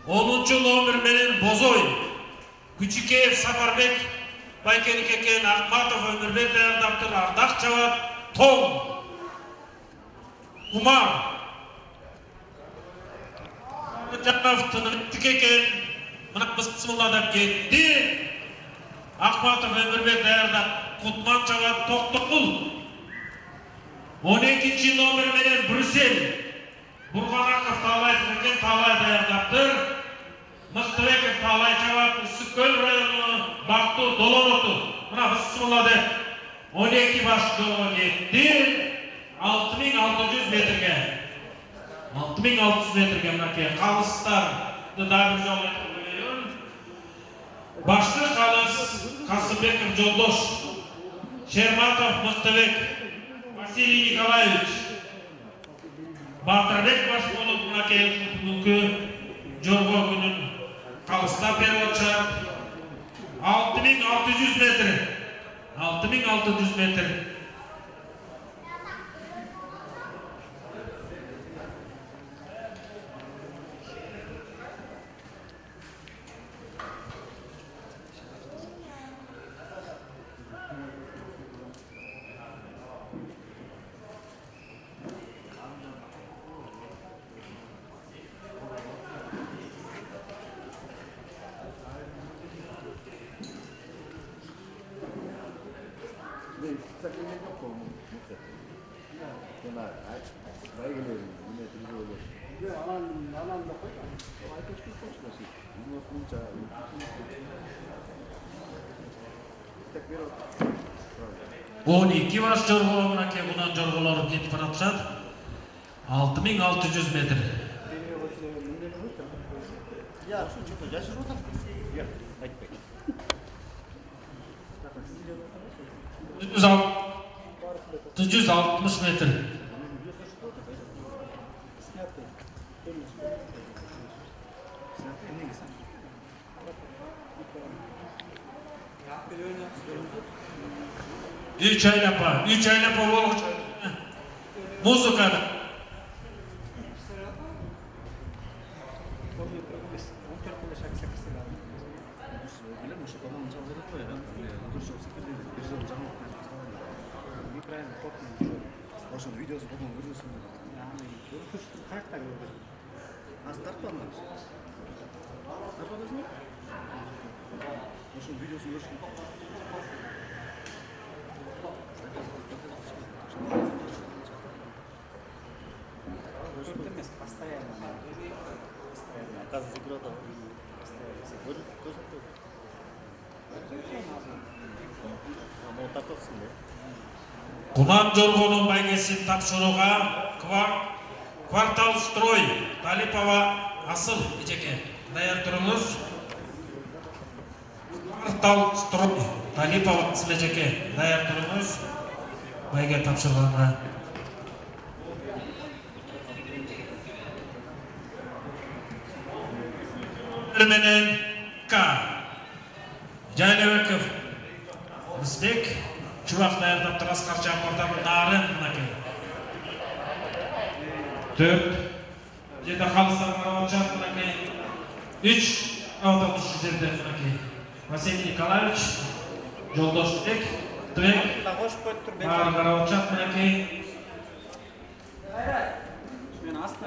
10-cı номер менен Бозой, Күчүкеев Сапарбек, Байкенік Екен Ахматов Өмірбек даярдаптыр, Ардақ Чават, Том, Умар, Жанов Тыныттық Екен, мына бысмылладап кетті, Ахматов Өмірбек даярдап, Кутман Чават, Тоқтықұл, 12-ci номер менен Брюссель, Бурғанақов Талай Екен, Талай даярдаптыр, Мықтыбеков Талай Чават, Үсіккөл районы, Бақту, Доломоту, мына бысмылладап, 12 башты кетті, 6600 метрге. 6600 метрге мынакей қалыстарды дайыр жол етілген. Башты қалыс Қасымбеков Жолдош, Шерматов Мықтыбек, Василий Николаевич, Батырбек баш болып мынакей бүгінгі жорға күнін қалыста переводшы 6600 метр. 6600 метр. Он iki baş jorgo mынакей bundan jorголор кетип баратышат. 6600 метр. Я что-то жашырып отам. Жок, айтпай. 960 метр. Üç aylapa болуп музыканы. Видеосы потом вырвался. Как так? А старт понравился? Старт понравился? Может, видеосы вышли? Постоянно. Оказывается, игра там. Вот так вот сын, да? Куман жоргонун байгесин тапшырууга Квартал строй Талипова Асыл эжеке даяр туруңуз. Квартал строй Талипова Асыл эжеке даяр туруңуз. Байге тапшырганга. Менен К. Жайлабеков Мызбек Чубак даярдап Аскар Жапардагы Нарын мынакей. 4 жерде калыстар карап жатат мынакей. 3 автобус жерде мынакей. Василий Николаевич, Жолдошбек, Тбек. Баары карап жатат мынакей. Мен аста.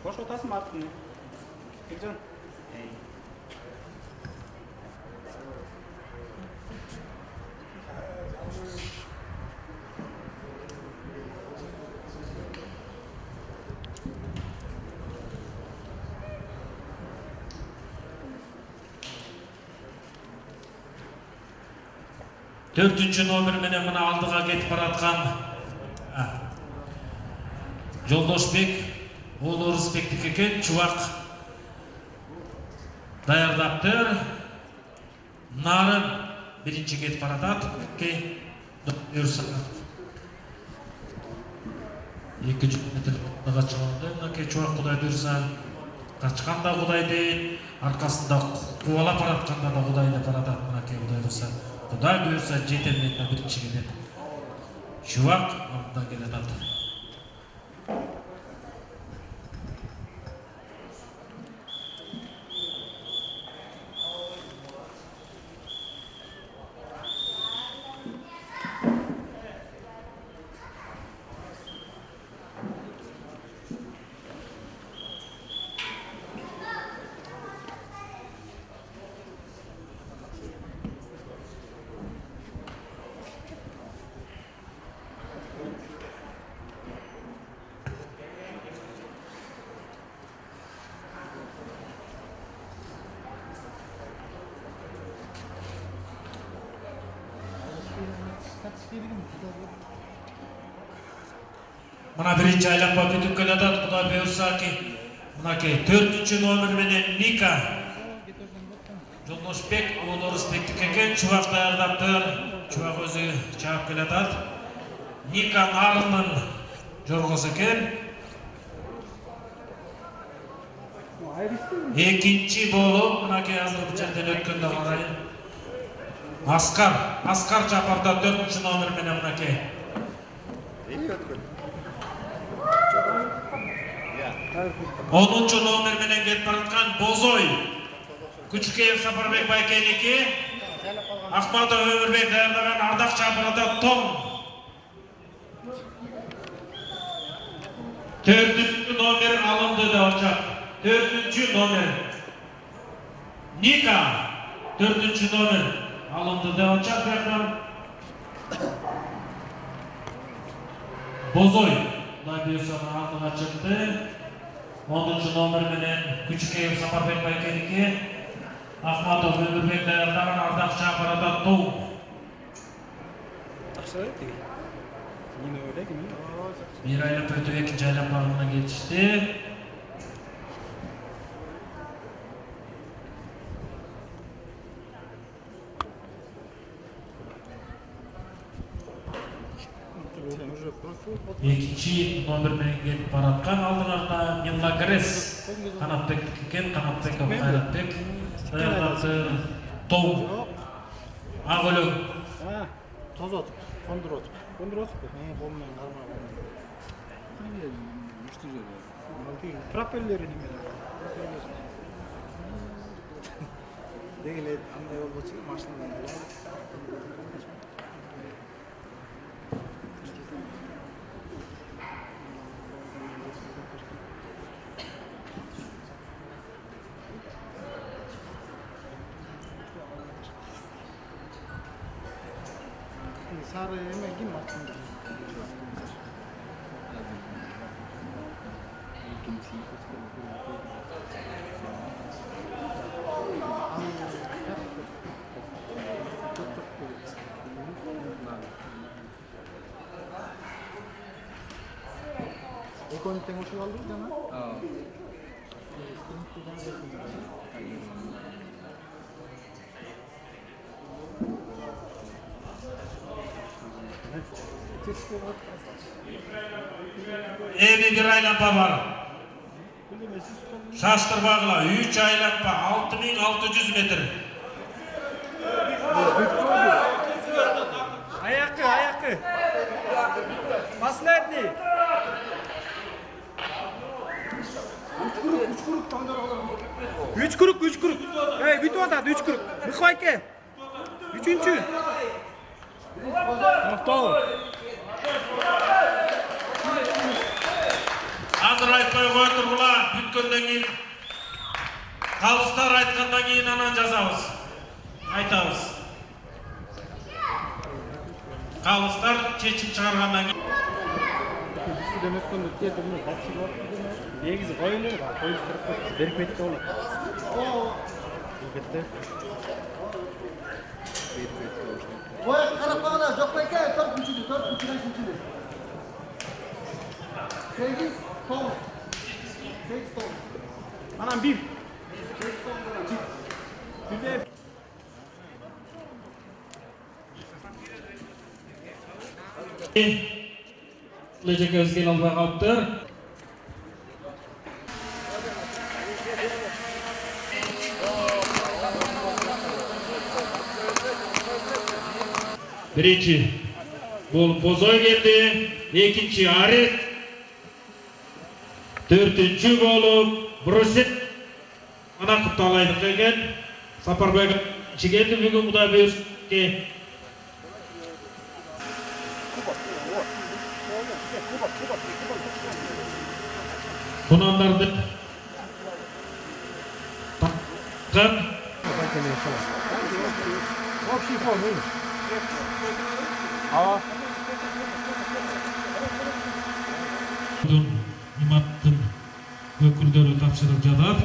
Koş otasın mı attın? Gülcan. Dördüncü номер менен мына алдыга кетип бараткан Жолдошбек Уулу Орусбектики экен, Чубак даярдаптыр. Нарын birinchi ketip baratat. Ki buyursa 200 metr kaçırıldı. Ki çoğu Kuday buyursa kaçkan da Kuday değil. Arkasında kuvala paratkanda da Kuday da paratat. Ki Kuday buyursa. Kuday buyursa jetemlikle birinchi ketip. Şuvak altta geletat. Mana birinchi aylanma бүтүп келатат. Кудай буйрса ki, мынакей 4-чү номер менен Ника Жолдошбек Орусбектик экен. Чубак даярдаптыр. Чубак өзү чаап келатат. Ника Нарынын жоргосу экен. Экинчи болуп мынакей азыр бу жерден өткөндө карайын. Аскар Жапарда 4-чү номер менен мынакей. 10-чу номер менен кетип бараткан Бозой. Күчүкеев Сапарбек Байкеники. Ахматов Өмүрбек даярдаган Ардак Жапарда Том. 4-чү номер алынды деп атышат. 4-чү номер. Ника 4-чү номер alındı деп атышат. Бияктан Бозой Kuday buyursa алдыга чыкты. 10-чу номер менен Күчүкеев Сапарбек Байкеники. Ахматов Өмүрбек даярдаган Ардак Жапарда Том. Bir aylap ötüp ikinci aylap bağımına geçti. İkinci номер менен келип бараткан алдыңарда Милнагрес Канатбек экен. Канатбеков Кайратбек даярдады. Том Агөлөк Тозотуп, кондуротуп. Кондуротуп. Кол менен кармай. Пропеллери неме? Дегеле андай болбочу машинадан келет. Sarı yemek kim attın? Ekon tengo şu aldı mı? Evi bir aylanpa var. Şaştırmagıla 3 aylanpa 6600 metre. Ayakı. Masledi. Üç kuruk. Hey, bütün atat 3 kuruk. Mıkvayke. 3-cü. Tamam. Hazır aytpay koyturgular, bütkөндөн кийин калыстар айткандан кийин анан жазабыз. Айтабыз. Калыстар чечим чыгаргандан кийин. Демөткөндө тетимин катчы бар. Негизи коюлар бар. Коюп туруп берип кетти болот. Кетти. Oy, karapağına, çok bekle, 4.5'den şimdi. 8 ton. 8 ton. Anam bir. Bir de Lejek özgen alba kaptır. Birinci Bozoy geldi. İkinci Arif. Dördüncü bolup Bruset. Ana kutalaydık eken. Saparboy geldi bugün bu da bir ki. Bunanlardı. Takkan. Budun, nimattın, öküldörü tapşırıp jadar.